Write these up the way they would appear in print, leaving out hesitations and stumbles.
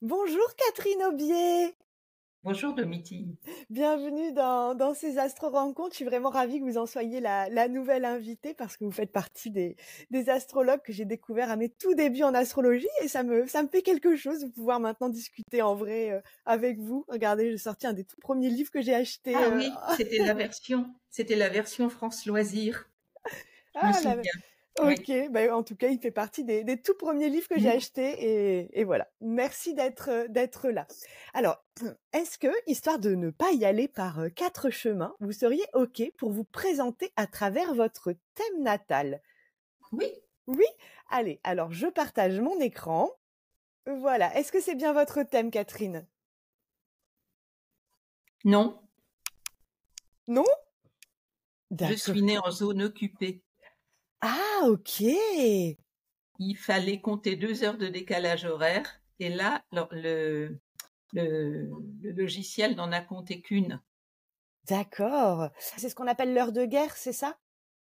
Bonjour Catherine Aubier, Bonjour Domitille. bienvenue dans ces Astro-Rencontres. Je suis vraiment ravie que vous en soyez la nouvelle invitée parce que vous faites partie des astrologues que j'ai découvert à mes tout débuts en astrologie et ça me fait quelque chose de pouvoir maintenant discuter en vrai avec vous. Regardez, j'ai sorti un des tout premiers livres que j'ai acheté. Ah oui, c'était la version France Loisirs. Je me Ah là, souviens. Oui. ok, bah, en tout cas, il fait partie des tout premiers livres que j'ai Mm. achetés et voilà. Merci d'être là. Alors, est-ce que, histoire de ne pas y aller par quatre chemins, vous seriez ok pour vous présenter à travers votre thème natal? Oui, Oui? Allez, alors je partage mon écran. Voilà. Est-ce que c'est bien votre thème, Catherine? non, Non? je D'accord. suis née en zone occupée. Ah, ok. Il fallait compter 2 heures de décalage horaire et là, le logiciel n'en a compté qu'une. D'accord. C'est ce qu'on appelle l'heure de guerre, c'est ça?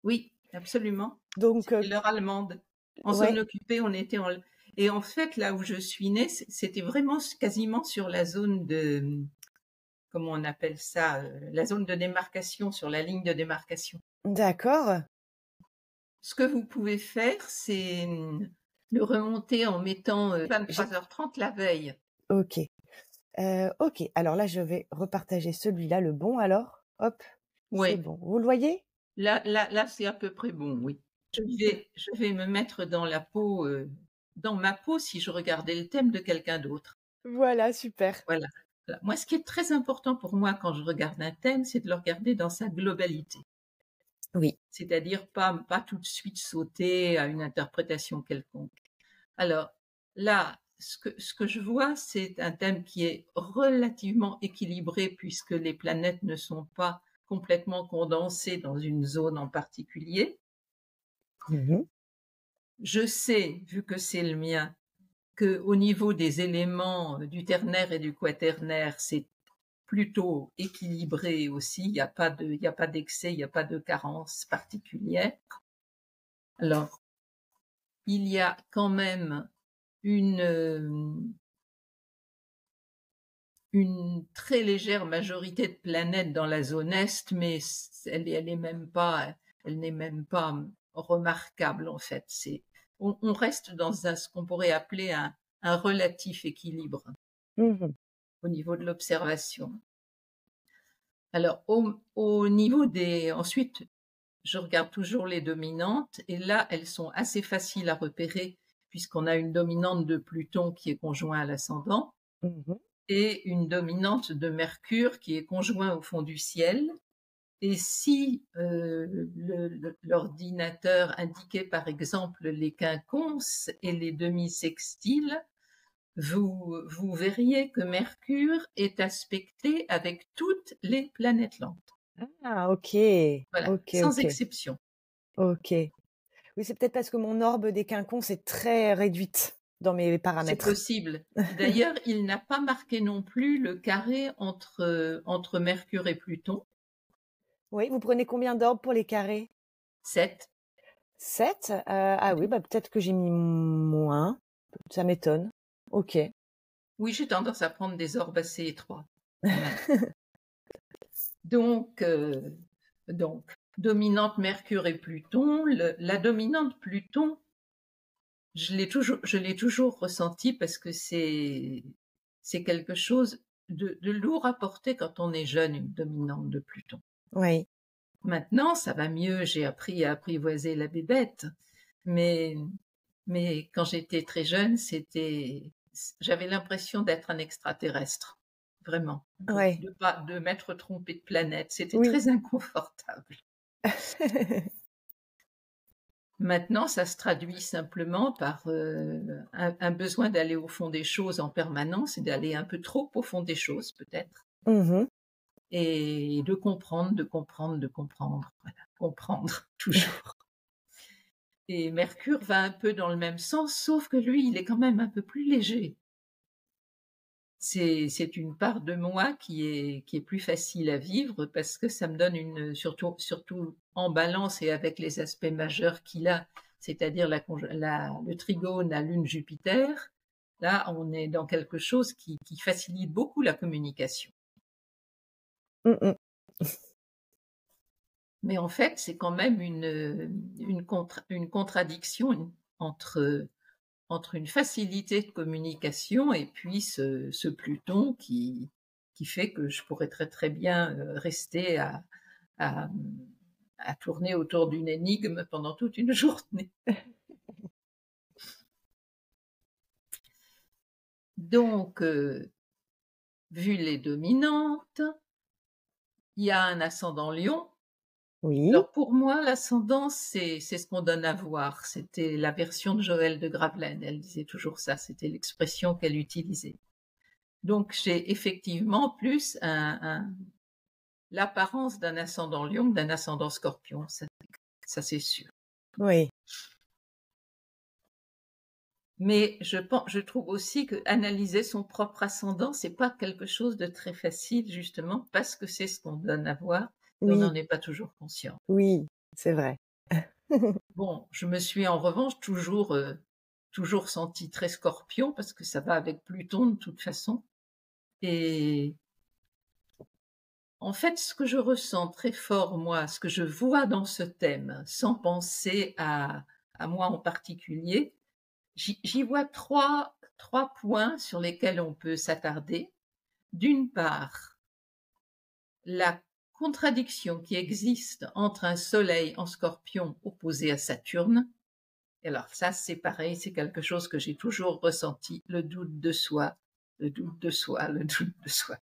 Oui, absolument. Donc, C'était l'heure allemande. En zone ouais. occupée, on était en... Et en fait, là où je suis née, c'était vraiment quasiment sur la zone de, comment on appelle ça, la zone de démarcation, sur la ligne de démarcation. D'accord. Ce que vous pouvez faire, c'est le remonter en mettant J'ai 23h30 la veille. OK. OK, alors là, je vais repartager celui-là, le bon alors. Hop, c'est Oui, bon. Vous le voyez? là, c'est à peu près bon, oui. Je vais me mettre dans ma peau si je regardais le thème de quelqu'un d'autre. Voilà, super. Voilà. Voilà. Moi, ce qui est très important pour moi quand je regarde un thème, c'est de le regarder dans sa globalité. Oui. C'est-à-dire pas tout de suite sauter à une interprétation quelconque. Alors là, ce que je vois, c'est un thème qui est relativement équilibré puisque les planètes ne sont pas complètement condensées dans une zone en particulier. Mmh. Je sais, vu que c'est le mien, que au niveau des éléments du ternaire et du quaternaire, c'est plutôt équilibré aussi. Il y a pas d'excès, il n'y a pas de carence particulière. Alors, il y a quand même une, une très légère majorité de planètes dans la zone Est, mais elle n'est même pas remarquable en fait. On reste dans ce qu'on pourrait appeler un relatif équilibre Mmh. au niveau de l'observation. Alors, au niveau ensuite, je regarde toujours les dominantes et là, elles sont assez faciles à repérer puisqu'on a une dominante de Pluton qui est conjoint à l'ascendant Mmh. et une dominante de Mercure qui est conjoint au fond du ciel. Et si l'ordinateur indiquait par exemple les quinconces et les demi-sextiles, vous verriez que Mercure est aspecté avec toutes les planètes lentes. Ah, OK. Voilà, OK, sans OK. exception. OK. Oui, c'est peut-être parce que mon orbe des quinconces est très réduite dans mes C'est paramètres. possible. D'ailleurs, il n'a pas marqué non plus le carré entre Mercure et Pluton. Oui, vous prenez combien d'orbes pour les carrés? 7. 7. Ah oui, bah, peut-être que j'ai mis moins. Ça m'étonne. OK. Oui, j'ai tendance à prendre des orbes assez étroits, quand même. Donc, dominante Mercure et Pluton. La dominante Pluton, je l'ai toujours ressenti parce que c'est quelque chose de lourd à porter quand on est jeune, une dominante de Pluton. Oui. Maintenant, ça va mieux, j'ai appris à apprivoiser la bébête, mais, mais quand j'étais très jeune, j'avais l'impression d'être un extraterrestre, vraiment, Ouais. de m'être trompée de planète. C'était Oui. très inconfortable. Maintenant, ça se traduit simplement par un besoin d'aller au fond des choses en permanence et d'aller un peu trop au fond des choses, peut-être, Mmh. et de comprendre, de comprendre, de comprendre. Voilà, comprendre, toujours. Et Mercure va un peu dans le même sens, sauf que lui, il est quand même un peu plus léger. C'est une part de moi qui est plus facile à vivre parce que ça me donne surtout en balance et avec les aspects majeurs qu'il a, c'est-à-dire le trigone à Lune Jupiter, Là, on est dans quelque chose qui facilite beaucoup la communication. Mais en fait, c'est quand même une contradiction entre une facilité de communication et puis ce Pluton qui fait que je pourrais très très bien rester à, à tourner autour d'une énigme pendant toute une journée. Donc, vu les dominantes, il y a un ascendant Lion. Oui. Alors pour moi, l'ascendant, c'est ce qu'on donne à voir. C'était la version de Joëlle de Gravelaine. Elle disait toujours ça, c'était l'expression qu'elle utilisait. Donc j'ai effectivement plus l'apparence d'un ascendant Lion que d'un ascendant Scorpion, ça c'est sûr. Oui. Mais je trouve aussi que analyser son propre ascendant, c'est pas quelque chose de très facile, justement, parce que c'est ce qu'on donne à voir, et on Oui. n'en est pas toujours conscient. Oui, c'est vrai. Bon, je me suis en revanche toujours sentie très Scorpion, parce que ça va avec Pluton de toute façon. Et en fait, ce que je ressens très fort, moi, ce que je vois dans ce thème, sans penser à moi en particulier, j'y vois trois points sur lesquels on peut s'attarder. D'une part, la contradiction qui existe entre un soleil en Scorpion opposé à Saturne. Et alors ça, c'est pareil, c'est quelque chose que j'ai toujours ressenti, le doute de soi, le doute de soi, le doute de soi.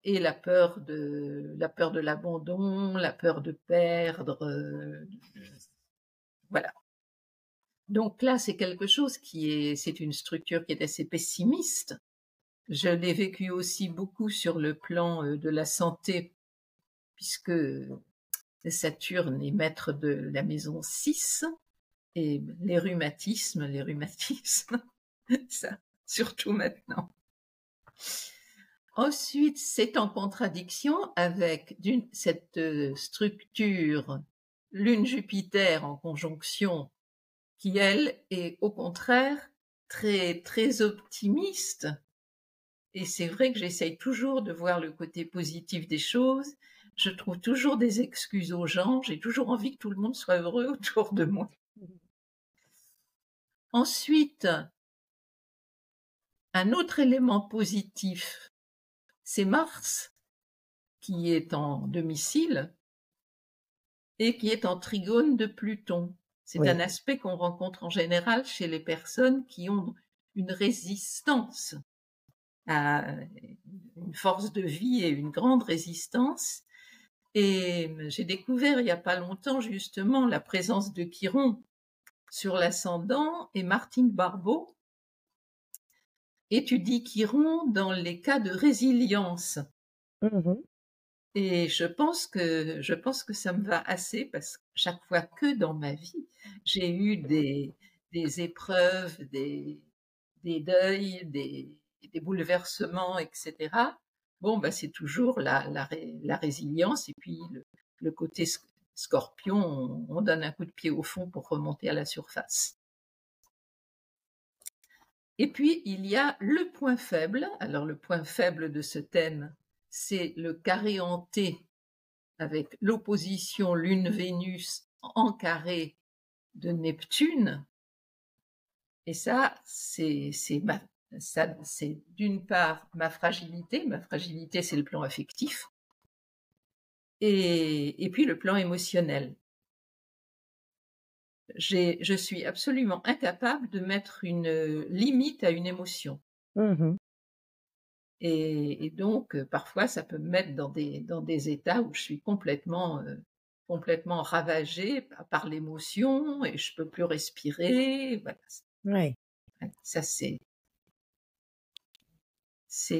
Et la peur de l'abandon, la peur de perdre, voilà. Donc là, c'est quelque chose c'est une structure qui est assez pessimiste. Je l'ai vécu aussi beaucoup sur le plan de la santé, puisque Saturne est maître de la maison 6, et les rhumatismes, ça, surtout maintenant. Ensuite, c'est en contradiction avec cette structure Lune-Jupiter en conjonction qui, elle, est au contraire très, très optimiste. Et c'est vrai que j'essaye toujours de voir le côté positif des choses. Je trouve toujours des excuses aux gens. J'ai toujours envie que tout le monde soit heureux autour de moi. Ensuite, un autre élément positif, c'est Mars, qui est en domicile et qui est en trigone de Pluton. C'est Oui. un aspect qu'on rencontre en général chez les personnes qui ont une résistance à une force de vie et une grande résistance. Et j'ai découvert il n'y a pas longtemps justement la présence de Chiron sur l'ascendant, et Martine Barbeau étudie Chiron dans les cas de résilience. Et je pense que ça me va assez, parce que chaque fois que dans ma vie, j'ai eu des épreuves, des deuils, des bouleversements, etc. Bon, bah, c'est toujours la résilience, et puis le côté Scorpion, on donne un coup de pied au fond pour remonter à la surface. Et puis, il y a le point faible. Alors, le point faible de ce thème, c'est le carré en T avec l'opposition Lune-Vénus en carré de Neptune. Et ça, c'est d'une part ma fragilité. Ma fragilité, c'est le plan affectif. Et puis le plan émotionnel. Je suis absolument incapable de mettre une limite à une émotion. Et donc, parfois, ça peut me mettre dans des états où je suis complètement ravagée par l'émotion, et je peux plus respirer. Voilà. Ouais. Ça, c'est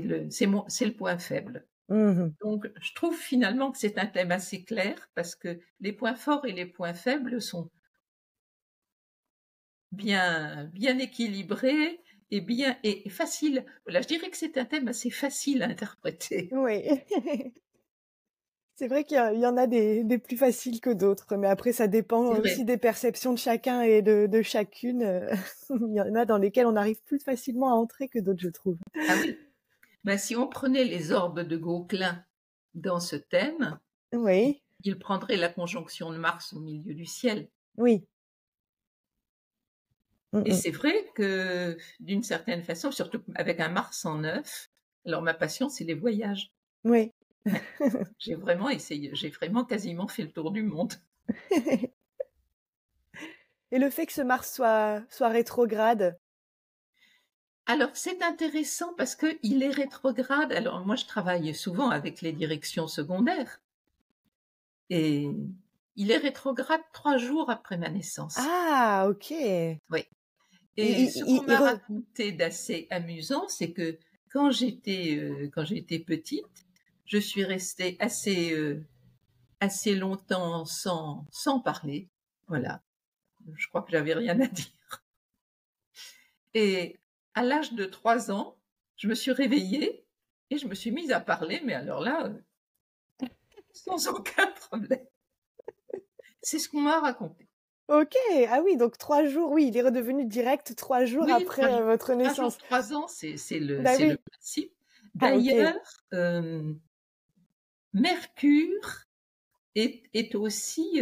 le point faible. Donc, je trouve finalement que c'est un thème assez clair, parce que les points forts et les points faibles sont bien équilibrés et faciles. Voilà, je dirais que c'est un thème assez facile à interpréter. Oui. C'est vrai qu'il y en a des plus faciles que d'autres, mais après ça dépend C'est aussi vrai. des perceptions de chacun et de chacune. Il y en a dans lesquelles on arrive plus facilement à entrer que d'autres, je trouve. Ah oui. Ben, si on prenait les orbes de Gauquelin dans ce thème, Oui, il prendrait la conjonction de Mars au milieu du ciel. oui. Mmh Et mh. c'est vrai que d'une certaine façon, surtout avec un Mars en 9, alors ma passion, c'est les voyages. Oui. Ouais. J'ai vraiment essayé, j'ai vraiment quasiment fait le tour du monde. Et le fait que ce Mars soit rétrograde? Alors c'est intéressant parce qu'il est rétrograde. Alors moi, je travaille souvent avec les directions secondaires et il est rétrograde 3 jours après ma naissance. Ah, OK. Oui. Il Et il ce il qu'on il m'a re raconté d'assez amusant, c'est que quand j'étais petite, je suis restée assez longtemps sans parler. Voilà, je crois que j'avais rien à dire. Et à l'âge de 3 ans, je me suis réveillée et je me suis mise à parler, mais alors là, sans aucun problème. C'est ce qu'on m'a raconté. OK. Ah oui, donc 3 jours, oui, il est redevenu direct 3 jours Oui, après, votre 3 jours, naissance. 3 ans, Bah c'est le oui. principe. Ah OK. D'ailleurs, Mercure est aussi,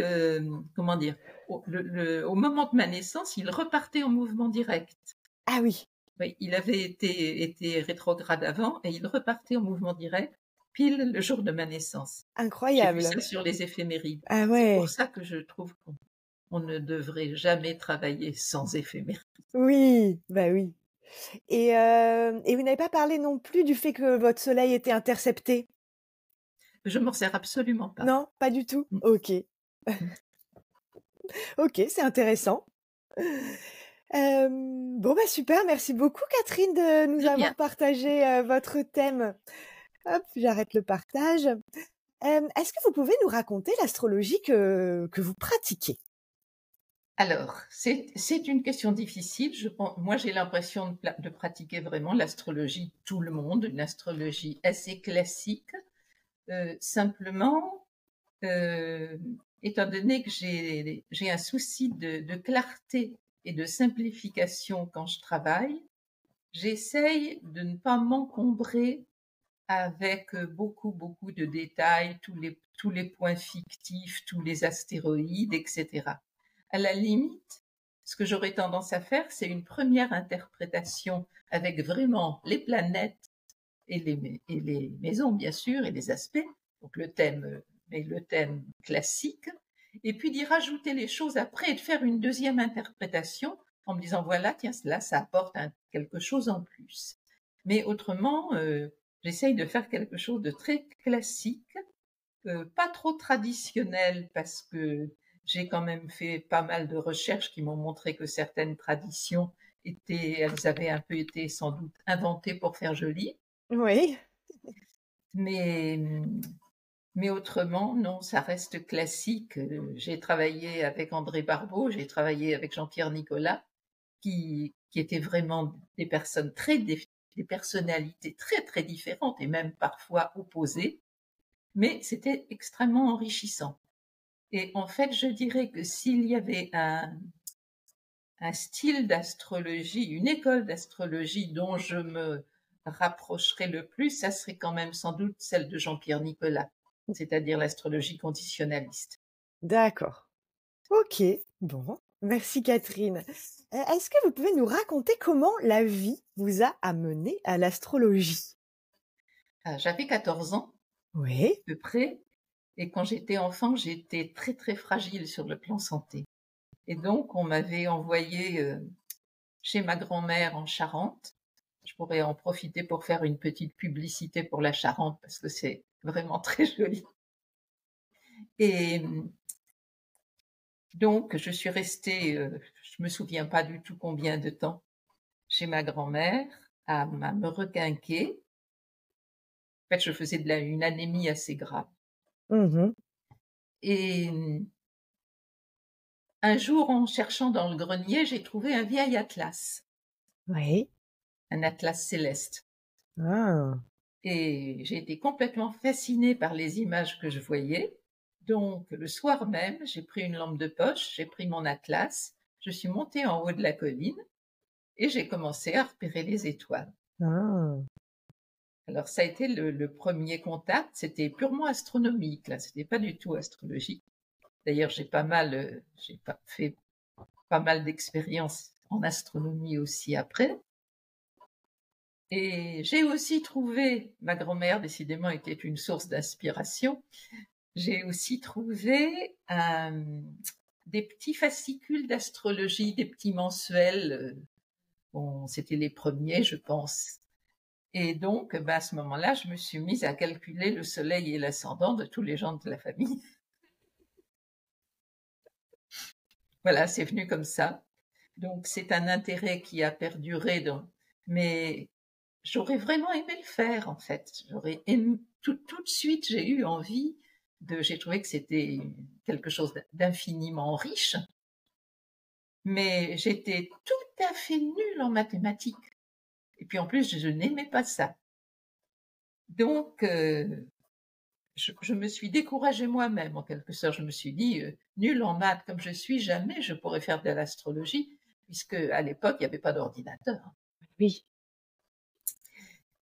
comment dire? Au moment de ma naissance, il repartait en mouvement direct. Ah oui, Oui, il avait été rétrograde avant et il repartait en mouvement direct pile le jour de ma naissance. J'ai vu incroyable. ça sur les éphémérides. Ah C'est pour ouais. ça que je trouve qu'on ne devrait jamais travailler sans éphéméride. Oui, bah oui. Et vous n'avez pas parlé non plus du fait que votre soleil était intercepté? Je m'en sers absolument pas. Non, pas du tout? Mmh, OK. mmh. OK, c'est intéressant. Bon, bah, super, merci beaucoup Catherine de nous De rien. avoir partagé, votre thème. Hop, j'arrête le partage. Est-ce que vous pouvez nous raconter l'astrologie que vous pratiquez? Alors, c'est une question difficile. Moi, j'ai l'impression de pratiquer vraiment l'astrologie de tout le monde, une astrologie assez classique. Simplement, euh, étant donné que j'ai un souci de clarté et de simplification quand je travaille, j'essaye de ne pas m'encombrer avec beaucoup de détails, tous les points fictifs, tous les astéroïdes, etc. À la limite, ce que j'aurais tendance à faire, c'est une première interprétation avec vraiment les planètes et les maisons, bien sûr, et les aspects, donc le thème classique, et puis d'y rajouter les choses après et de faire une deuxième interprétation en me disant, voilà, tiens, là, ça apporte quelque chose en plus. Mais autrement, j'essaye de faire quelque chose de très classique, pas trop traditionnel, parce que j'ai quand même fait pas mal de recherches qui m'ont montré que certaines traditions elles avaient un peu été sans doute inventées pour faire joli. Oui. Mais, mais autrement, non, ça reste classique. J'ai travaillé avec André Barbeau, j'ai travaillé avec Jean-Pierre Nicolas, qui étaient vraiment des personnes des personnalités très différentes et même parfois opposées, mais c'était extrêmement enrichissant. Et en fait, je dirais que s'il y avait un style d'astrologie, une école d'astrologie dont je me rapprocherais le plus, ça serait quand même sans doute celle de Jean-Pierre Nicolas, c'est-à-dire l'astrologie conditionnaliste. D'accord. OK. Bon, merci Catherine. Est-ce que vous pouvez nous raconter comment la vie vous a amené à l'astrologie? J'avais 14 ans, Oui. à peu près, et quand j'étais enfant, j'étais très fragile sur le plan santé. Et donc, on m'avait envoyé chez ma grand-mère en Charente. Je pourrais en profiter pour faire une petite publicité pour la Charente parce que c'est vraiment très joli. Et donc, je suis restée, je me souviens pas du tout combien de temps, chez ma grand-mère à me requinquer. En fait, je faisais une anémie assez grave. Mmh. Et un jour, en cherchant dans le grenier, j'ai trouvé un vieil atlas, Oui. un atlas céleste. Ah. Et j'ai été complètement fascinée par les images que je voyais. Donc, le soir même, j'ai pris une lampe de poche, j'ai pris mon atlas, je suis montée en haut de la colline et j'ai commencé à repérer les étoiles. Ah. Alors, ça a été le premier contact, c'était purement astronomique, là, c'était pas du tout astrologique. D'ailleurs, j'ai fait pas mal d'expériences en astronomie aussi après. Et j'ai aussi trouvé, ma grand-mère décidément était une source d'inspiration, j'ai aussi trouvé des petits fascicules d'astrologie, des petits mensuels. Bon, c'était les premiers, je pense. Et donc, à ce moment-là, je me suis mise à calculer le soleil et l'ascendant de tous les gens de la famille. Voilà, c'est venu comme ça. Donc, c'est un intérêt qui a perduré, mais j'aurais vraiment aimé le faire, en fait. Tout de suite, j'ai eu envie j'ai trouvé que c'était quelque chose d'infiniment riche, mais j'étais tout à fait nulle en mathématiques. Et puis en plus, je n'aimais pas ça. Donc, je me suis découragée moi-même, en quelque sorte. Je me suis dit, nulle en maths comme je suis, jamais je pourrais faire de l'astrologie, puisque à l'époque, il n'y avait pas d'ordinateur. Oui.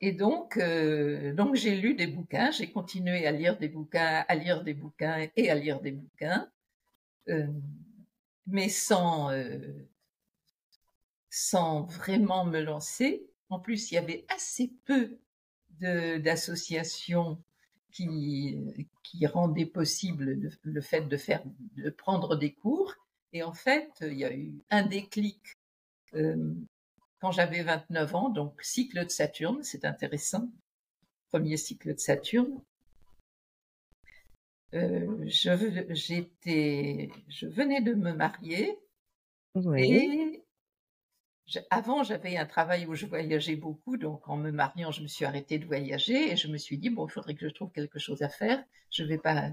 Et donc j'ai lu des bouquins, j'ai continué à lire des bouquins, à lire des bouquins et à lire des bouquins, mais sans vraiment me lancer. En plus, il y avait assez peu d'associations qui rendaient possible le fait de prendre des cours. Et en fait, il y a eu un déclic quand j'avais 29 ans, donc cycle de Saturne, c'est intéressant, premier cycle de Saturne. Je venais de me marier Oui. et avant j'avais un travail où je voyageais beaucoup, donc en me mariant je me suis arrêtée de voyager et je me suis dit bon, il faudrait que je trouve quelque chose à faire. Je vais pas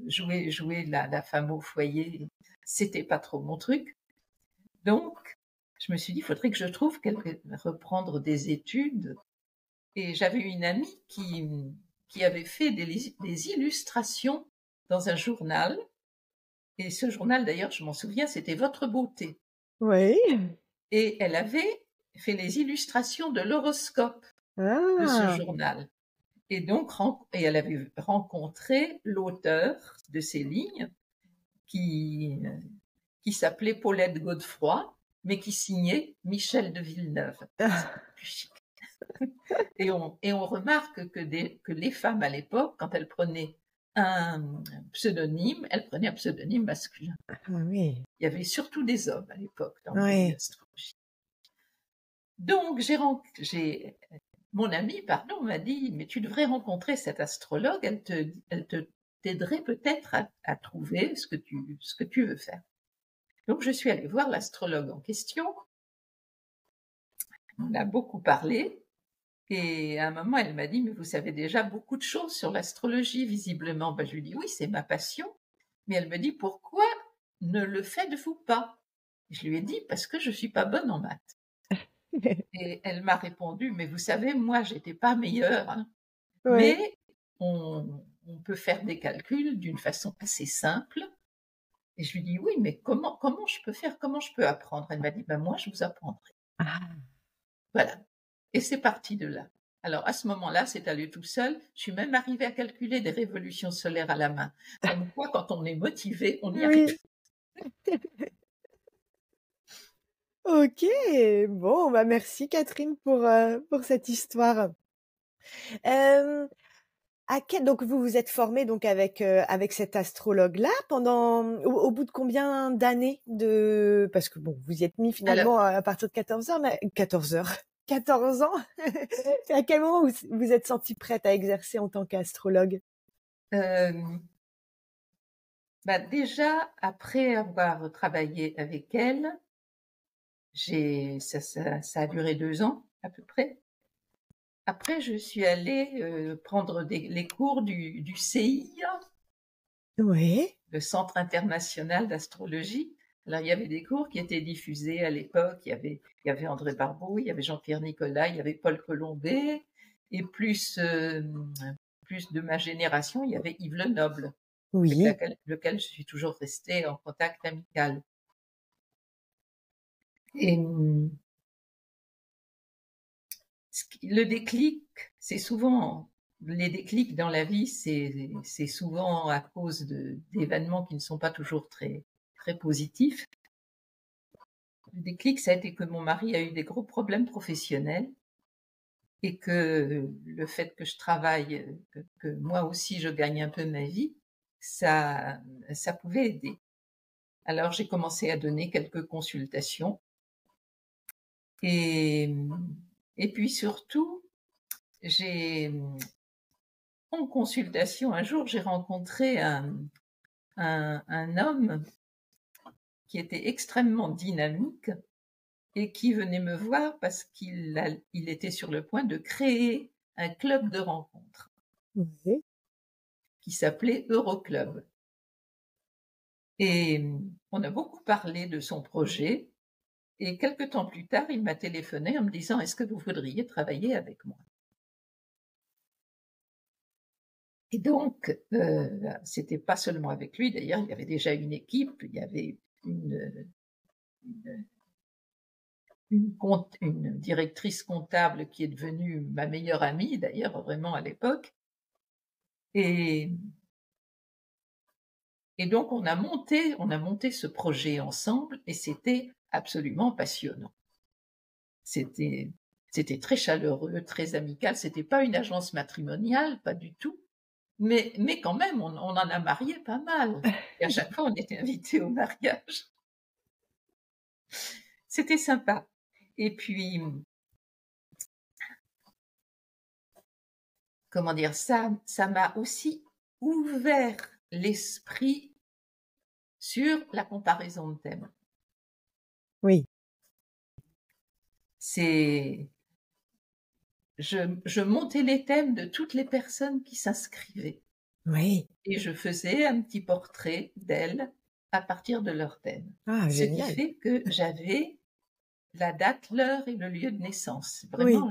jouer la femme au foyer, c'était pas trop mon truc. Donc je me suis dit il faudrait que je trouve reprendre des études. Et j'avais une amie qui avait fait des illustrations dans un journal. Et ce journal, d'ailleurs, je m'en souviens, c'était Votre Beauté. Oui. Et elle avait fait les illustrations de l'horoscope de ce Ah. journal. Et donc, elle avait rencontré l'auteur de ces lignes qui s'appelait Paulette Godefroy, mais qui signait Michel de Villeneuve. Plus chic. Et on remarque que les femmes à l'époque, quand elles prenaient un pseudonyme, elles prenaient un pseudonyme masculin. Ah oui. Il y avait surtout des hommes à l'époque dans le milieu Oui. astrologie. Donc, mon amie, pardon, m'a dit, mais tu devrais rencontrer cette astrologue, elle t'aiderait peut-être à trouver ce que tu veux faire. Donc, je suis allée voir l'astrologue en question. On a beaucoup parlé. Et à un moment, elle m'a dit, mais vous savez déjà beaucoup de choses sur l'astrologie, visiblement. Je lui dis, oui, c'est ma passion. Mais elle me dit, pourquoi ne le faites-vous pas? Je lui ai dit, parce que je suis pas bonne en maths. Et elle m'a répondu, mais vous savez, moi, j'étais pas meilleure, hein, Oui. mais on peut faire des calculs d'une façon assez simple. Et je lui dis, oui, mais comment je peux faire, comment je peux apprendre? Elle m'a dit, moi, je vous apprendrai. Ah. Voilà. Et c'est parti de là. Alors, à ce moment-là, c'est allé tout seul. Je suis même arrivée à calculer des révolutions solaires à la main. Comme quoi, quand on est motivé, on y arrive. Oui. OK. Bon, merci Catherine pour cette histoire. Hem, donc vous vous êtes formée donc avec cet astrologue-là pendant au bout de combien d'années parce que bon, vous y êtes mis Alors, finalement à partir de 14 heures, mais 14 heures, 14 ans? C'est à quel moment vous êtes sentie prête à exercer en tant qu'astrologue? euh, déjà, après avoir travaillé avec elle, ça a duré 2 ans à peu près. Après, je suis allée prendre les cours du CIA, Oui. le Centre international d'astrologie. Alors, il y avait des cours qui étaient diffusés à l'époque. Il y avait André Barbeau, il y avait Jean-Pierre Nicolas, il y avait Paul Colombet, Et plus de ma génération, il y avait Yves Lenoble, avec Oui, lequel je suis toujours restée en contact amical. Et le déclic, c'est souvent, les déclics dans la vie, c'est souvent à cause d'événements qui ne sont pas toujours très, très positifs. Le déclic, ça a été que mon mari a eu des gros problèmes professionnels et que le fait que je travaille, que moi aussi je gagne un peu ma vie, ça pouvait aider. Alors j'ai commencé à donner quelques consultations et, et puis surtout, en consultation, un jour, j'ai rencontré un homme qui était extrêmement dynamique et qui venait me voir parce il était sur le point de créer un club de rencontres oui. qui s'appelait Euroclub. Et on a beaucoup parlé de son projet. Et quelque temps plus tard, il m'a téléphoné en me disant « Est-ce que vous voudriez travailler avec moi ?» Et donc, c'était pas seulement avec lui, d'ailleurs, il y avait déjà une équipe, il y avait une directrice comptable qui est devenue ma meilleure amie, d'ailleurs, vraiment à l'époque. Et, et donc, on a monté ce projet ensemble et c'était absolument passionnant. C'était très chaleureux, très amical. C'était pas une agence matrimoniale, pas du tout. Mais quand même, on en a marié pas mal. Et à chaque fois, on était invités au mariage. C'était sympa. Et puis, comment dire, ça m'a aussi ouvert l'esprit sur la comparaison de thèmes. Oui. Je montais les thèmes de toutes les personnes qui s'inscrivaient. Oui. Et je faisais un petit portrait d'elles à partir de leur thème. Ah, Ce qui génial. fait que j'avais la date, l'heure et le lieu de naissance. Oui. Vraiment.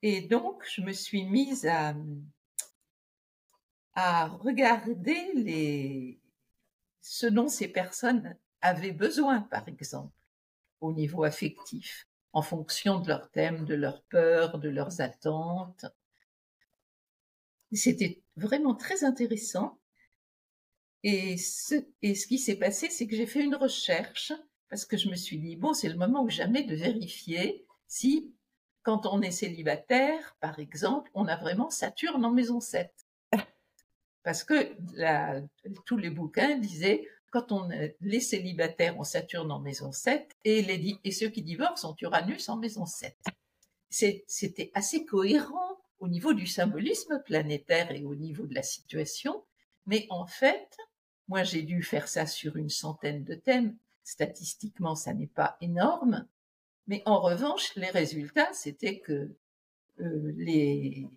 Et donc, je me suis mise à regarder ce dont ces personnes avaient besoin, par exemple, au niveau affectif, en fonction de leur thème, de leurs peurs, de leurs attentes. C'était vraiment très intéressant. Et ce qui s'est passé, c'est que j'ai fait une recherche parce que je me suis dit, bon, c'est le moment ou jamais de vérifier si, quand on est célibataire, par exemple, on a vraiment Saturne en maison 7. Parce que tous les bouquins disaient, quand les célibataires ont Saturne en maison 7 et ceux qui divorcent ont Uranus en maison 7. C'était assez cohérent au niveau du symbolisme planétaire et au niveau de la situation, mais en fait, moi j'ai dû faire ça sur une centaine de thèmes. Statistiquement, ça n'est pas énorme, mais en revanche, les résultats, c'était que les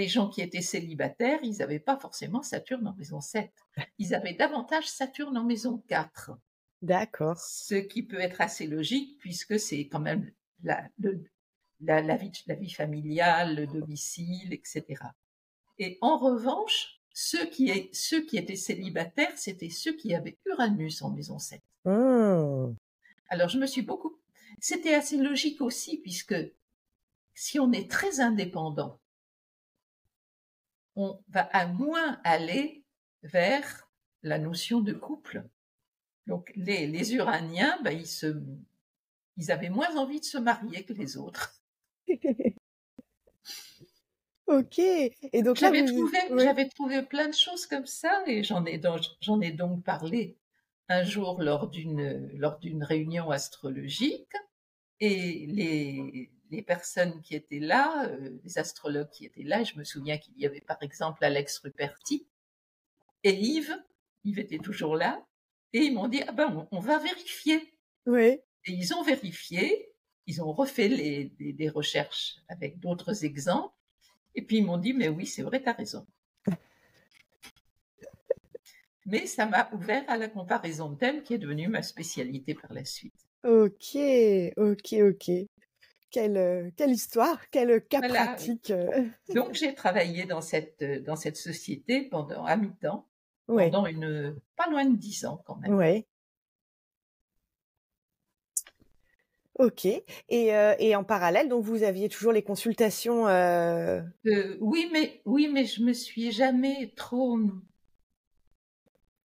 gens qui étaient célibataires, ils n'avaient pas forcément Saturne en maison 7. Ils avaient davantage Saturne en maison 4. D'accord. Ce qui peut être assez logique puisque c'est quand même la vie familiale, le domicile, etc. Et en revanche, ceux qui étaient célibataires, c'était ceux qui avaient Uranus en maison 7. Oh. Alors c'était assez logique aussi puisque si on est très indépendant, on va à moins aller vers la notion de couple. Donc les Uraniens, ils avaient moins envie de se marier que les autres. Ok. Et donc là, ouais. J'avais trouvé plein de choses comme ça et j'en ai donc parlé un jour lors d'une réunion astrologique et les personnes qui étaient là, les astrologues qui étaient là, je me souviens qu'il y avait par exemple Alex Ruperti et Yves était toujours là et ils m'ont dit ah ben on va vérifier. Ouais. Et ils ont vérifié, ils ont refait des recherches avec d'autres exemples. Et puis ils m'ont dit, mais oui, c'est vrai, tu as raison. Mais ça m'a ouvert à la comparaison de thèmes qui est devenue ma spécialité par la suite. Ok. Ok. Ok. quelle histoire, quel cas Voilà. pratique. Donc j'ai travaillé dans cette société à mi-temps, Ouais, pendant pas loin de 10 ans quand même. ouais. OK et en parallèle, donc vous aviez toujours les consultations, Oui, mais je me suis jamais trop,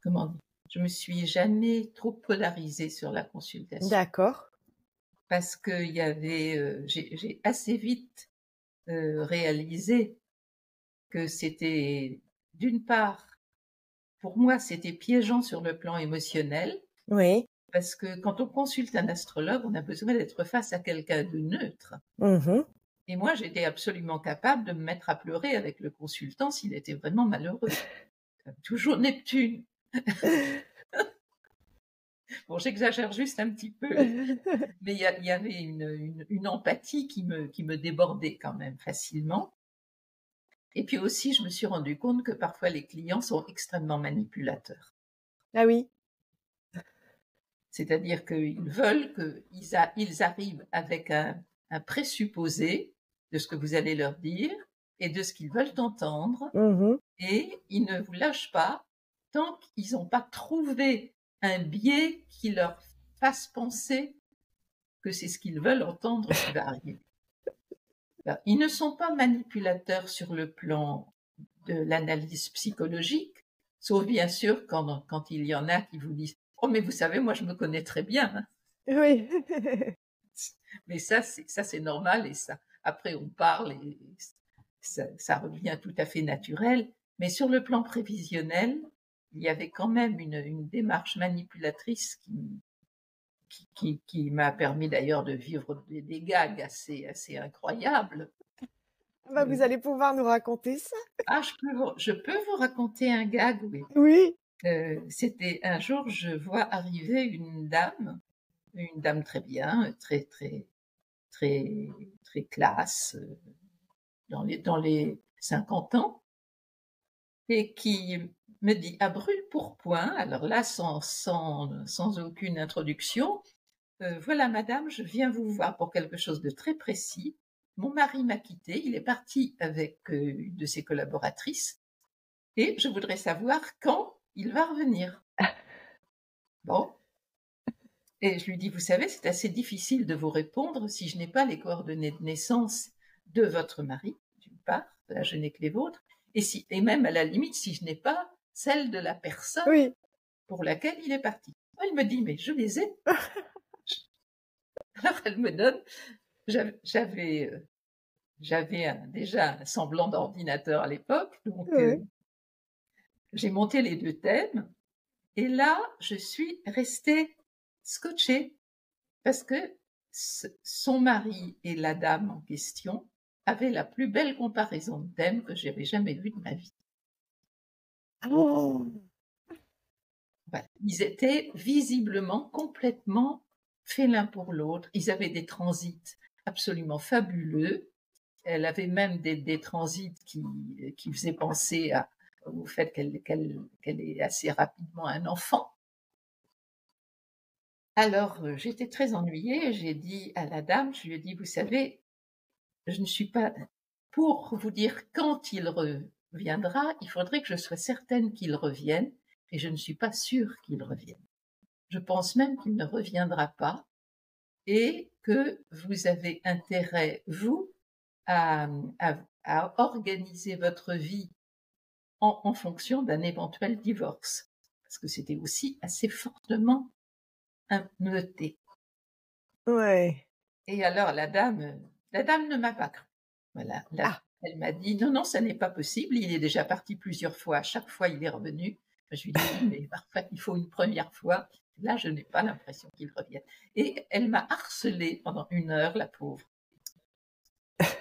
comment dire? Je me suis jamais trop polarisée sur la consultation d'accord. parce qu'il y avait, j'ai assez vite, réalisé que c'était, d'une part, pour moi, c'était piégeant sur le plan émotionnel, Oui. parce que quand on consulte un astrologue, on a besoin d'être face à quelqu'un de neutre. Mmh. Et moi, j'étais absolument capable de me mettre à pleurer avec le consultant s'il était vraiment malheureux. Toujours Neptune. Bon, j'exagère juste un petit peu, mais il y avait une empathie qui me débordait quand même facilement. Et puis aussi, je me suis rendu compte que parfois les clients sont extrêmement manipulateurs. Ah oui. C'est-à-dire qu'ils veulent ils arrivent avec un présupposé de ce que vous allez leur dire et de ce qu'ils veulent entendre, Mmh. et ils ne vous lâchent pas tant qu'ils n'ont pas trouvé un biais qui leur fasse penser que c'est ce qu'ils veulent entendre qui va arriver. Ils ne sont pas manipulateurs sur le plan de l'analyse psychologique, sauf bien sûr quand il y en a qui vous disent: «Oh mais vous savez, moi je me connais très bien, hein». Oui. Mais ça c'est normal, et ça après on parle et ça revient tout à fait naturel. Mais sur le plan prévisionnel, il y avait quand même une démarche manipulatrice qui m'a permis d'ailleurs de vivre des gags assez incroyables. Ah bah, vous allez pouvoir nous raconter ça? Je peux vous raconter un gag, oui. Oui. C'était un jour, je vois arriver une dame très bien, très, très classe, dans les 50 ans, et qui me dit à brûle-pourpoint, alors là, sans aucune introduction: Voilà madame, je viens vous voir pour quelque chose de très précis. Mon mari m'a quitté, il est parti avec une de ses collaboratrices, et je voudrais savoir quand il va revenir. Bon, et je lui dis: vous savez, c'est assez difficile de vous répondre si je n'ai pas les coordonnées de naissance de votre mari, d'une part, là je n'ai que les vôtres, et même à la limite, si je n'ai pas celle de la personne Oui. pour laquelle il est parti. Elle me dit: mais je les ai. Alors elle me donne, j'avais déjà un semblant d'ordinateur à l'époque, donc Oui. j'ai monté les deux thèmes, et là, je suis restée scotchée, parce que son mari et la dame en question avaient la plus belle comparaison de thèmes que j'avais jamais vue de ma vie. Oh! Voilà. Ils étaient visiblement complètement faits l'un pour l'autre. Ils avaient des transits absolument fabuleux. Elle avait même des transits qui faisaient penser au fait qu'elle ait assez rapidement un enfant. Alors, j'étais très ennuyée et j'ai dit à la dame, je lui ai dit: vous savez, je ne suis pas pour vous dire quand il reviendra, il faudrait que je sois certaine qu'il revienne, et je ne suis pas sûre qu'il revienne. Je pense même qu'il ne reviendra pas, et que vous avez intérêt, vous, à, à organiser votre vie en fonction d'un éventuel divorce. Parce que c'était aussi assez fortement noté. Ouais. Et alors la dame ne m'a pas cru. Voilà, Ah! elle m'a dit: «Non, non, ça n'est pas possible, il est déjà parti plusieurs fois, à chaque fois il est revenu». Je lui dis: «Oui, mais parfois il faut une première fois, là je n'ai pas l'impression qu'il revienne». Et elle m'a harcelée pendant 1 heure, la pauvre,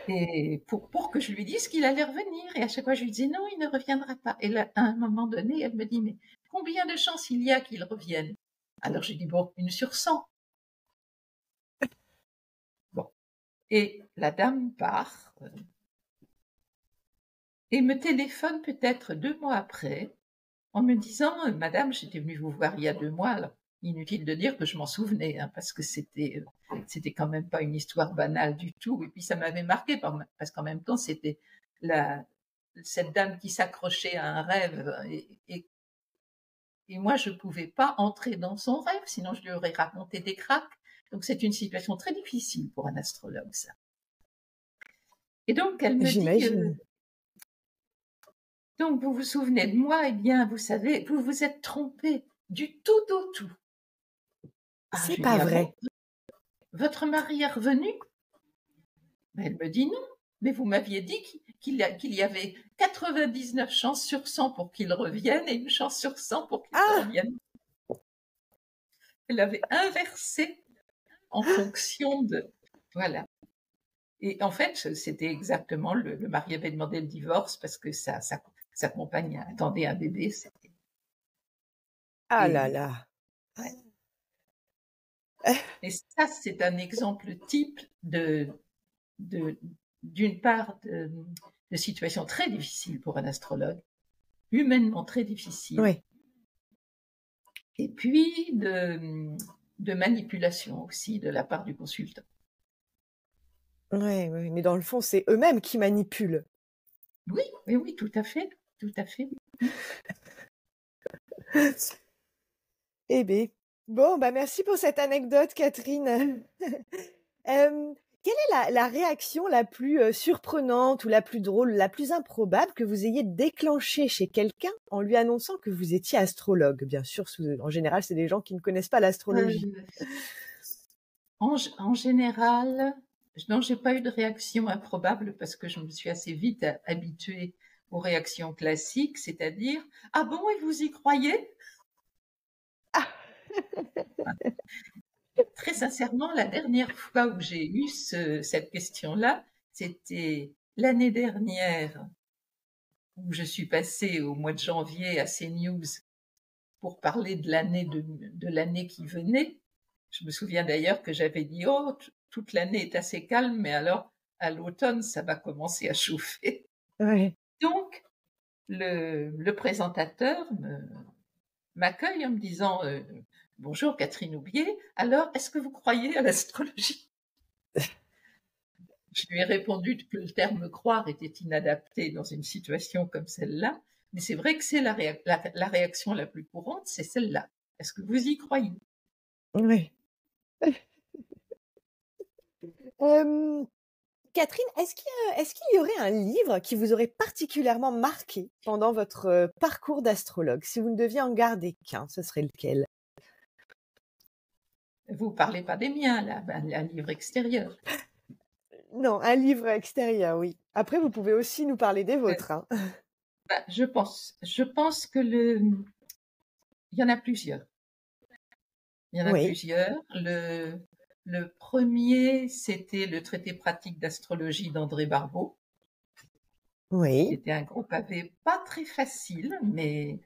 et pour que je lui dise qu'il allait revenir, et à chaque fois je lui disais: «Non, il ne reviendra pas», et là, à un moment donné, elle me dit: «Mais combien de chances il y a qu'il revienne?» Alors j'ai dit: «Bon, 1 sur 100». Bon, et la dame part, et me téléphone peut-être 2 mois après en me disant: «Madame, j'étais venue vous voir il y a 2 mois, alors inutile de dire que je m'en souvenais, hein, parce que c'était quand même pas une histoire banale du tout. Et puis ça m'avait marqué parce qu'en même temps, c'était cette dame qui s'accrochait à un rêve et moi, je pouvais pas entrer dans son rêve, sinon je lui aurais raconté des cracks. Donc c'est une situation très difficile pour un astrologue, ça. Et donc elle me dit, J'imagine. donc vous vous souvenez de moi? Eh bien, vous savez, vous vous êtes trompé du tout au tout. Ah, C'est je lui pas dis, ah bon, vrai. votre mari est revenu? Ben, elle me dit non, mais vous m'aviez dit qu'il y avait 99 chances sur 100 pour qu'il revienne et une chance sur 100 pour qu'il ne Ah! revienne. Elle avait inversé en fonction de... Voilà. Et en fait, c'était exactement le mari avait demandé le divorce parce que sa compagne attendait un bébé. Ah là Et, là. ouais. Et ça, c'est un exemple type d'une part de situation très difficile pour un astrologue, humainement très difficile, Ouais. et puis de manipulation aussi de la part du consultant. Ouais, ouais, mais dans le fond, c'est eux-mêmes qui manipulent. Oui, oui, oui, tout à fait, tout à fait. Eh beh, bon, bah, merci pour cette anecdote, Catherine. Quelle est la réaction la plus, surprenante ou la plus drôle, la plus improbable que vous ayez déclenchée chez quelqu'un en lui annonçant que vous étiez astrologue? Bien sûr, en général, c'est des gens qui ne connaissent pas l'astrologie. Euh, en général, non, j'ai pas eu de réaction improbable parce que je me suis assez vite habituée aux réactions classiques, c'est-à-dire ah bon et vous y croyez? Très sincèrement, la dernière fois où j'ai eu cette question-là, c'était l'année dernière où je suis passée au mois de janvier à CNews pour parler de l'année qui venait. Je me souviens d'ailleurs que j'avais dit oh toute l'année est assez calme, mais alors à l'automne ça va commencer à chauffer. Ouais. Donc le présentateur m'accueille en me disant bonjour Catherine Aubier, alors est-ce que vous croyez à l'astrologie? Je lui ai répondu que le terme croire était inadapté dans une situation comme celle-là, mais c'est vrai que c'est la réaction la plus courante, c'est celle-là. Est-ce que vous y croyez? Ouais. Hem, Catherine, est-ce qu'il y aurait un livre qui vous aurait particulièrement marqué pendant votre, parcours d'astrologue? Si vous ne deviez en garder qu'un, ce serait lequel? Vous parlez pas des miens, là, un livre extérieur. Non, un livre extérieur, oui. Après, vous pouvez aussi nous parler des Euh, vôtres, hein. je pense que il y en a plusieurs. Il y en a Oui, plusieurs. Le premier, c'était le traité pratique d'astrologie d'André Barbeau, qui oui, était un gros pavé pas très facile, mais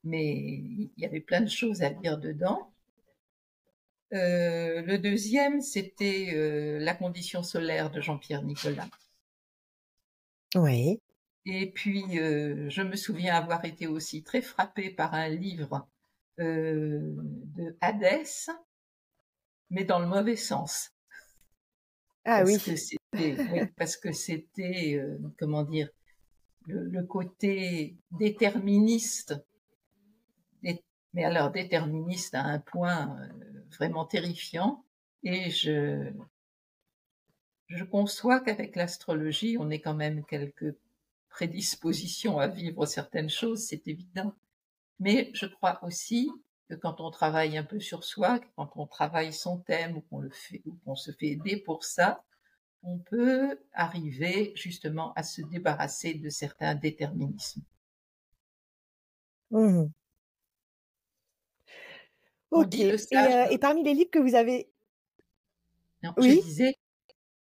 il y avait plein de choses à lire dedans. Le deuxième, c'était La condition solaire de Jean-Pierre Nicolas. oui. Et puis, je me souviens avoir été aussi très frappée par un livre de Hadès, mais dans le mauvais sens, Ah parce oui. que oui, parce que c'était, comment dire, le côté déterministe, mais alors déterministe à un point vraiment terrifiant. Et je conçois qu'avec l'astrologie, on ait quand même quelques prédispositions à vivre certaines choses, c'est évident. Mais je crois aussi que quand on travaille un peu sur soi, quand on travaille son thème ou qu'on se fait aider pour ça, on peut arriver justement à se débarrasser de certains déterminismes. Mmh. On OK, dit le sage, et parmi les livres que vous avez non, je oui? disais,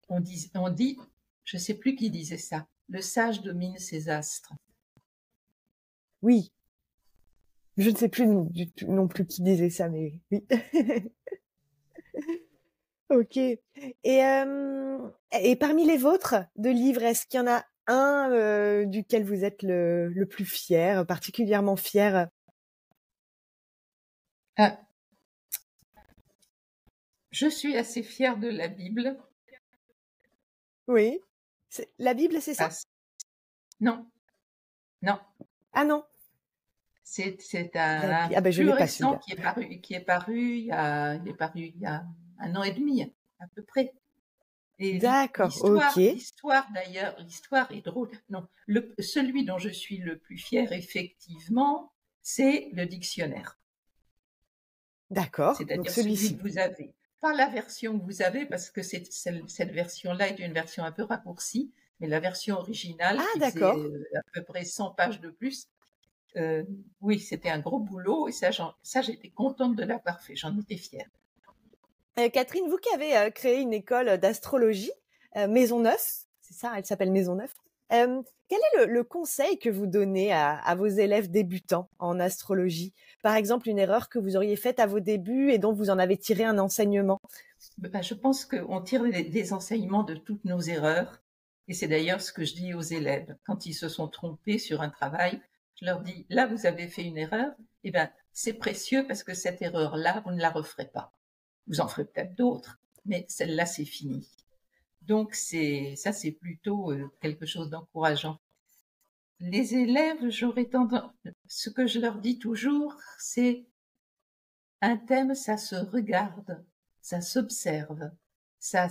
on dit, je sais plus qui disait ça, le sage domine ses astres. Oui. Je ne sais plus non plus qui disait ça, mais oui. OK, et parmi les vôtres de livres, est-ce qu'il y en a un, duquel vous êtes le plus fier, particulièrement fier? Ah, Je suis assez fière de la Bible. Oui. La Bible, c'est ça? Non, non. Ah non. C'est Ah ben je plus l'ai pas récent celui-là. qui est paru il y a 1 an et demi à peu près. Et D'accord, ok. l'histoire d'ailleurs, l'histoire est drôle. Non, celui dont je suis le plus fière effectivement, c'est le dictionnaire. D'accord, donc C'est-à-dire celui celui-ci. que vous avez. Pas la version que vous avez, parce que cette version-là est une version un peu raccourcie, mais la version originale, Ah qui faisait d'accord. à peu près 100 pages de plus, oui, c'était un gros boulot, et ça j'étais contente de l'avoir fait, j'en étais fière. Catherine, vous qui avez créé une école d'astrologie, Maisonneuve, c'est ça, elle s'appelle Maisonneuve. Quel est le conseil que vous donnez à vos élèves débutants en astrologie? Par exemple, une erreur que vous auriez faite à vos débuts et dont vous en avez tiré un enseignement? Ben, je pense qu'on tire des enseignements de toutes nos erreurs, et c'est d'ailleurs ce que je dis aux élèves. Quand ils se sont trompés sur un travail, je leur dis, là vous avez fait une erreur, et ben c'est précieux parce que cette erreur-là, vous ne la referez pas. Vous en ferez peut-être d'autres, mais celle-là c'est fini. Donc c'est plutôt quelque chose d'encourageant. Les élèves, j'aurais tendance, ce que je leur dis toujours, c'est un thème, ça se regarde, ça s'observe, ça,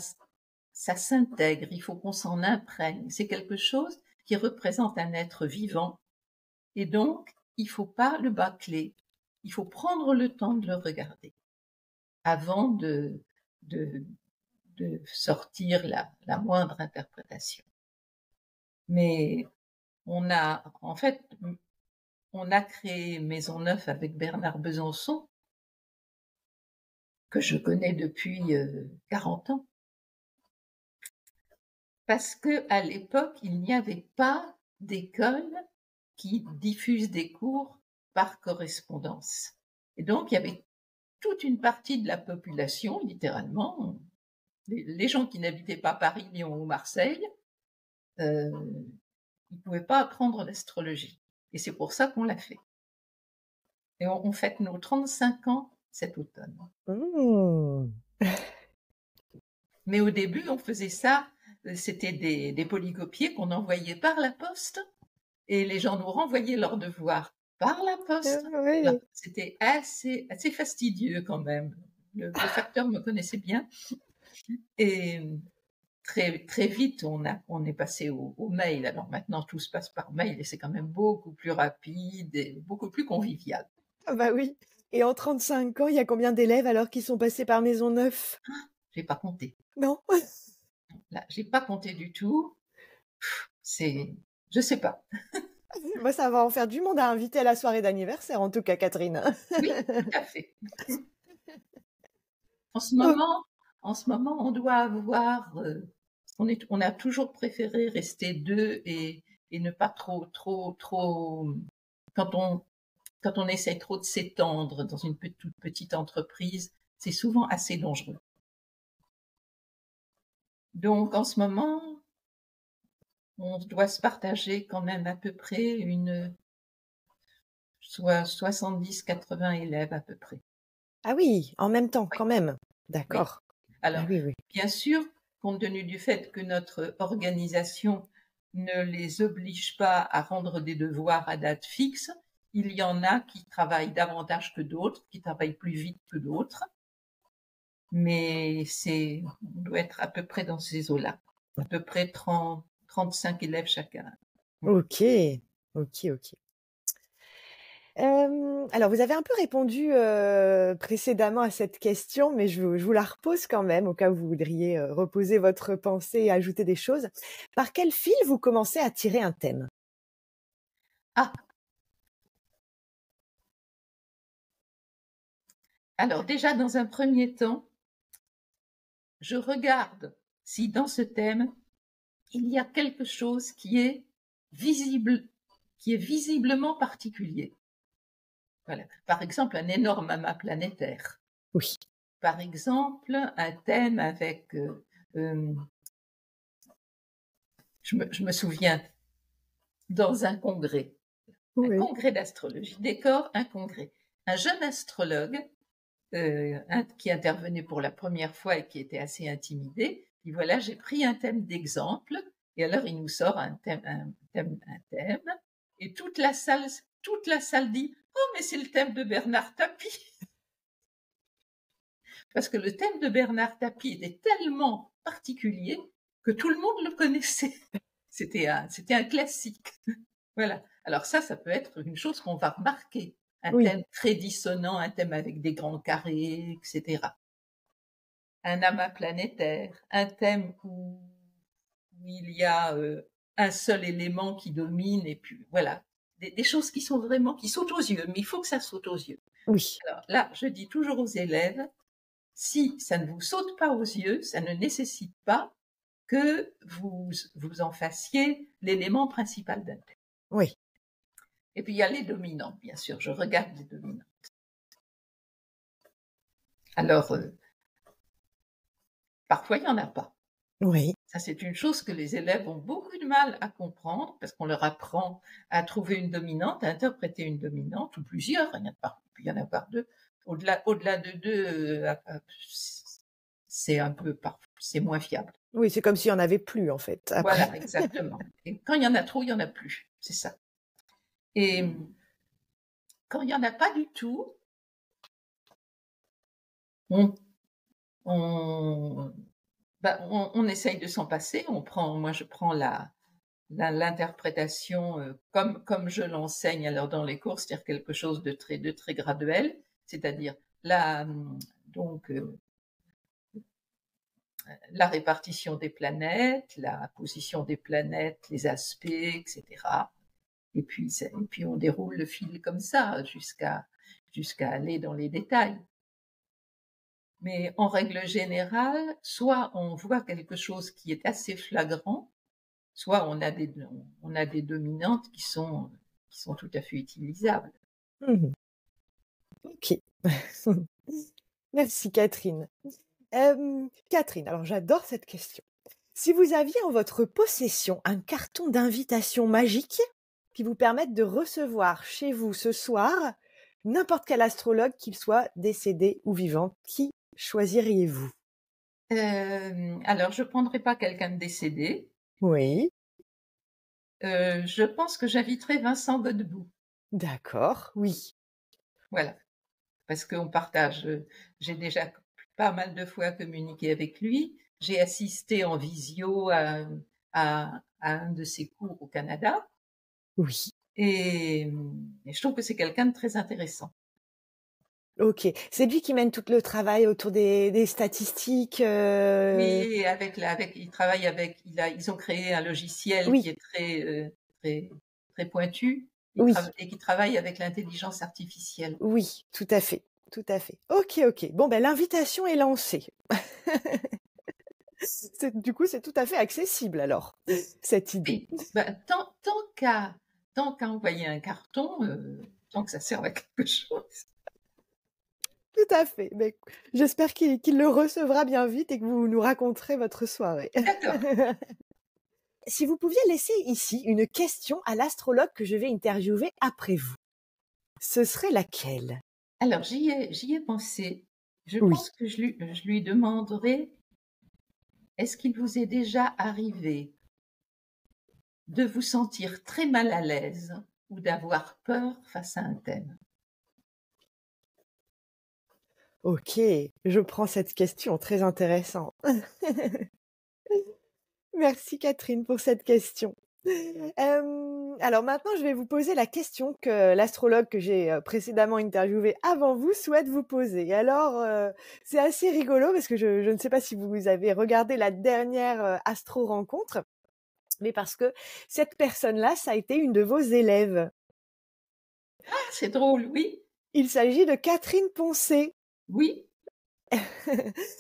ça s'intègre, il faut qu'on s'en imprègne. C'est quelque chose qui représente un être vivant, et donc il ne faut pas le bâcler. Il faut prendre le temps de le regarder avant de sortir la moindre interprétation. Mais en fait, on a créé Maisonneuve avec Bernard Besançon, que je connais depuis 40 ans. Parce que à l'époque, il n'y avait pas d'école qui diffuse des cours par correspondance. Et donc, il y avait toute une partie de la population, littéralement, les gens qui n'habitaient pas Paris, Lyon ou Marseille, ils ne pouvaient pas apprendre l'astrologie. Et c'est pour ça qu'on l'a fait. Et on fête nos 35 ans cet automne. Mmh. Mais au début, on faisait ça, c'était des polycopiés qu'on envoyait par la poste, et les gens nous renvoyaient leurs devoirs par la poste. Oui. C'était assez fastidieux quand même. Le facteur me connaissait bien. Et très vite, on est passé au mail. Alors maintenant, tout se passe par mail, et c'est quand même beaucoup plus rapide et beaucoup plus convivial. Ah bah oui. Et en 35 ans, il y a combien d'élèves alors qui sont passés par Maisonneuve? J'ai pas compté. Non? Là, j'ai pas compté du tout. Je sais pas. Moi, ça va en faire du monde à inviter à la soirée d'anniversaire, en tout cas, Catherine. Oui, tout à fait. En ce Oh. moment, on doit avoir, on a toujours préféré rester deux, et ne pas trop, quand on essaie trop de s'étendre dans une toute petite entreprise, c'est souvent assez dangereux. Donc, en ce moment, on doit se partager quand même à peu près soit 70-80 élèves à peu près. Ah oui, en même temps, Oui, quand même. oui. D'accord. Alors, Ah oui, oui. bien sûr, compte tenu du fait que notre organisation ne les oblige pas à rendre des devoirs à date fixe, il y en a qui travaillent davantage que d'autres, qui travaillent plus vite que d'autres, mais on doit être à peu près dans ces eaux-là, à peu près 35 élèves chacun. Ok, ok, ok. Alors, vous avez un peu répondu précédemment à cette question, mais je vous la repose quand même, au cas où vous voudriez reposer votre pensée et ajouter des choses. Par quel fil vous commencez à tirer un thème? Ah, alors déjà, dans un premier temps, je regarde si dans ce thème, il y a quelque chose qui est visiblement particulier. Voilà. Par exemple, un énorme amas planétaire. Oui. Par exemple, un thème avec, je me souviens, dans un Oui. congrès d'astrologie, un congrès, un jeune astrologue qui intervenait pour la première fois et qui était assez intimidé. Puis voilà, j'ai pris un thème d'exemple, et alors il nous sort un thème, et toute la salle dit: «Oh, mais c'est le thème de Bernard Tapie!» Parce que le thème de Bernard Tapie était tellement particulier que tout le monde le connaissait. C'était un classique. Voilà. Alors ça peut être une chose qu'on va remarquer. Un Oui, thème très dissonant, un thème avec des grands carrés, etc. Un amas planétaire, un thème où il y a un seul élément qui domine, et puis voilà. Des choses qui sont vraiment, qui sautent aux yeux, mais il faut que ça saute aux yeux. oui, Alors là, je dis toujours aux élèves, si ça ne vous saute pas aux yeux, ça ne nécessite pas que vous en fassiez l'élément principal d'un thème. oui. Et puis il y a les dominantes, bien sûr, je regarde les dominantes. Alors, parfois il n'y en a pas. Oui, Ça, c'est une chose que les élèves ont beaucoup de mal à comprendre, parce qu'on leur apprend à trouver une dominante, à interpréter une dominante, ou plusieurs, il y en a par deux. Au-delà de deux, c'est un peu, c'est moins fiable. oui, c'est comme s'il y en avait plus en fait. Après, Voilà, exactement. Et quand il y en a trop, il y en a plus. C'est ça. Et quand il n'y en a pas du tout, on, on, on essaye de s'en passer. Moi, je prends l'interprétation comme je l'enseigne alors dans les cours, c'est-à-dire quelque chose de très graduel, c'est-à-dire donc la répartition des planètes, la position des planètes, les aspects, etc. Et puis on déroule le fil comme ça jusqu'à aller dans les détails. Mais en règle générale, soit on voit quelque chose qui est assez flagrant, soit on a des dominantes qui sont tout à fait utilisables. mhm. Ok. Merci Catherine. Catherine, alors j'adore cette question. Si vous aviez en votre possession un carton d'invitation magique qui vous permette de recevoir chez vous ce soir n'importe quel astrologue, qu'il soit décédé ou vivant, qui choisiriez-vous? Alors, je ne prendrai pas quelqu'un de décédé. Oui, Je pense que j'inviterai Vincent Godbout. d'accord, oui. Voilà, parce qu'on partage. J'ai déjà pas mal de fois communiqué avec lui. J'ai assisté en visio à un de ses cours au Canada. Oui, Et je trouve que c'est quelqu'un de très intéressant. ok. C'est lui qui mène tout le travail autour des statistiques. Oui, ils ont créé un logiciel qui Oui, est très pointu, oui, et qui travaille avec l'intelligence artificielle. oui, tout à fait, tout à fait. Ok, ok. Bon, ben l'invitation est lancée. Du coup, c'est tout à fait accessible alors, cette idée. Et ben, tant qu'à envoyer un carton, tant que ça serve à quelque chose. Tout à fait. Mais j'espère qu'il le recevra bien vite et que vous nous raconterez votre soirée. D'accord. Si vous pouviez laisser ici une question à l'astrologue que je vais interviewer après vous, ce serait laquelle? Alors, j'y ai pensé. Je Oui. pense que je lui demanderai, est-ce qu'il vous est déjà arrivé de vous sentir très mal à l'aise ou d'avoir peur face à un thème? Ok, je prends cette question, très intéressant. Merci Catherine pour cette question. Alors maintenant, je vais vous poser la question que l'astrologue que j'ai précédemment interviewé avant vous souhaite vous poser. Et alors, c'est assez rigolo parce que je ne sais pas si vous avez regardé la dernière Astro Rencontre, mais parce que cette personne-là, ça a été une de vos élèves. Ah, c'est drôle, oui, Il s'agit de Catherine Poncet. oui, Et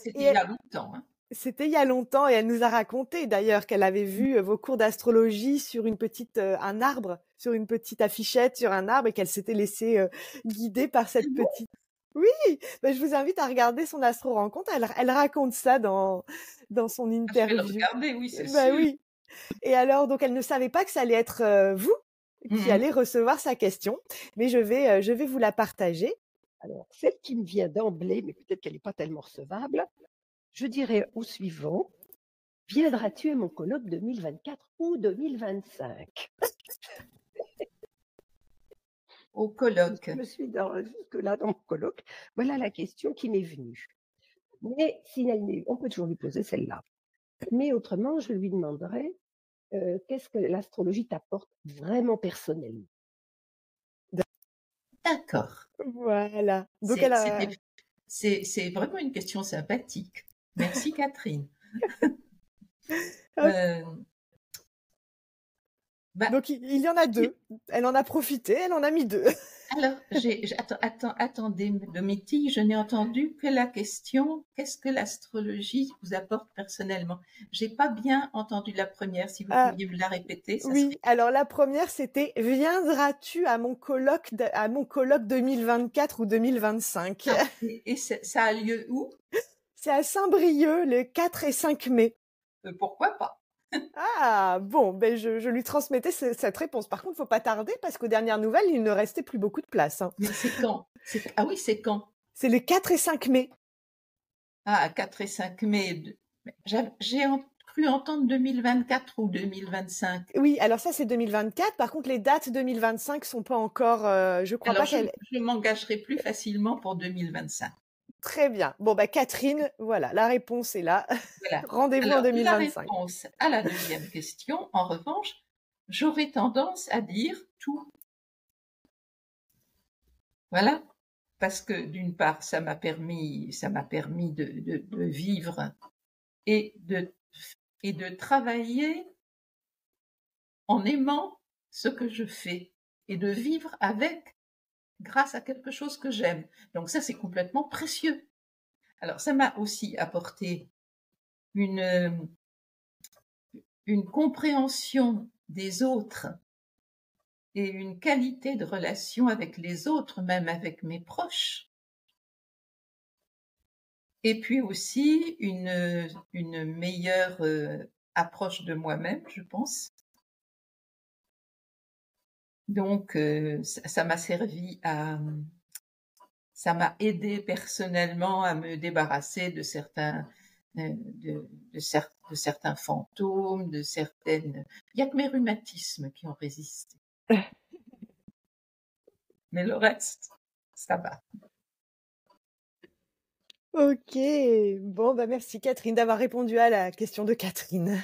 c'était il y a longtemps, hein. c'était il y a longtemps et elle nous a raconté d'ailleurs qu'elle avait vu vos cours d'astrologie sur un arbre, sur une petite affichette sur un arbre et qu'elle s'était laissée guider par C'est cette bon, petite. Oui, ben, je vous invite à regarder son astro rencontre. Elle raconte ça dans son je vais le interview. regarder, oui, c'est Ben sûr. oui. Et alors, donc elle ne savait pas que ça allait être vous qui Mhm. allez recevoir sa question, mais je vais vous la partager. Alors, celle qui me vient d'emblée, mais peut-être qu'elle n'est pas tellement recevable, je dirais au suivant: «Viendras-tu à mon colloque 2024 ou 2025?» Au Si colloque. je me suis jusque-là dans mon colloque, voilà la question qui m'est venue. Mais si elle n'est on peut toujours lui poser celle-là. Mais autrement, je lui demanderais, qu'est-ce que l'astrologie t'apporte vraiment personnellement? D'accord. Voilà. Donc C'est elle c'était a c'est vraiment une question sympathique. Merci Catherine. hop, Heu, bah, donc il y en a tu 2. Elle en a profité, elle en a mis 2. alors attendez Domitille, je n'ai entendu que la question: «Qu'est-ce que l'astrologie vous apporte personnellement?» J'ai pas bien entendu la première. Si vous Ah pouviez me la répéter, ça oui, serait alors la première c'était: «Viendras-tu à mon colloque 2024 ou 2025?» ah et ça a lieu où? C'est à Saint-Brieuc le 4 et 5 mai. Pourquoi pas? Ah bon, ben je lui transmettais cette réponse. Par contre, faut pas tarder parce qu'aux dernières nouvelles, il ne restait plus beaucoup de place, hein. Mais c'est quand? Ah oui, c'est quand? C'est les 4 et 5 mai. Ah, 4 et 5 mai. J'ai cru entendre 2024 ou 2025. Oui, alors ça c'est 2024. Par contre, les dates 2025 sont pas encore, je crois Alors, pas qu'elles. je m'engagerai plus facilement pour 2025. Très bien. Bon bah Catherine, voilà, la réponse est là. Voilà. Rendez-vous en Alors, la 2025. réponse à la deuxième question, en revanche, j'aurais tendance à dire tout. Voilà. Parce que d'une part, ça m'a permis de vivre et et de travailler en aimant ce que je fais et de vivre avec grâce à quelque chose que j'aime. Donc ça, c'est complètement précieux. Alors ça m'a aussi apporté une, une compréhension des autres et une qualité de relation avec les autres, même avec mes proches. Et puis aussi une meilleure approche de moi-même, je pense. Donc ça m'a servi ça m'a aidé personnellement à me débarrasser de de certains fantômes, de certaines. Il n'y a que mes rhumatismes qui ont résisté, mais le reste, ça va. OK. Bon bah merci Catherine d'avoir répondu à la question de Catherine.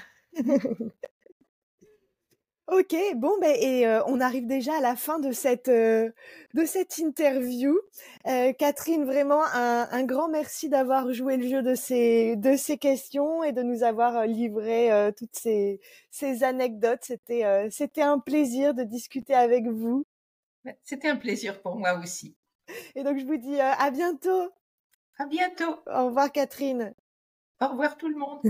OK, bon ben on arrive déjà à la fin de cette interview. Catherine, vraiment un grand merci d'avoir joué le jeu de ces questions et de nous avoir, livré, toutes ces anecdotes. C'était un plaisir de discuter avec vous C'était un plaisir pour moi aussi. et donc je vous dis, à bientôt. À bientôt. Au revoir Catherine. Au revoir tout le monde.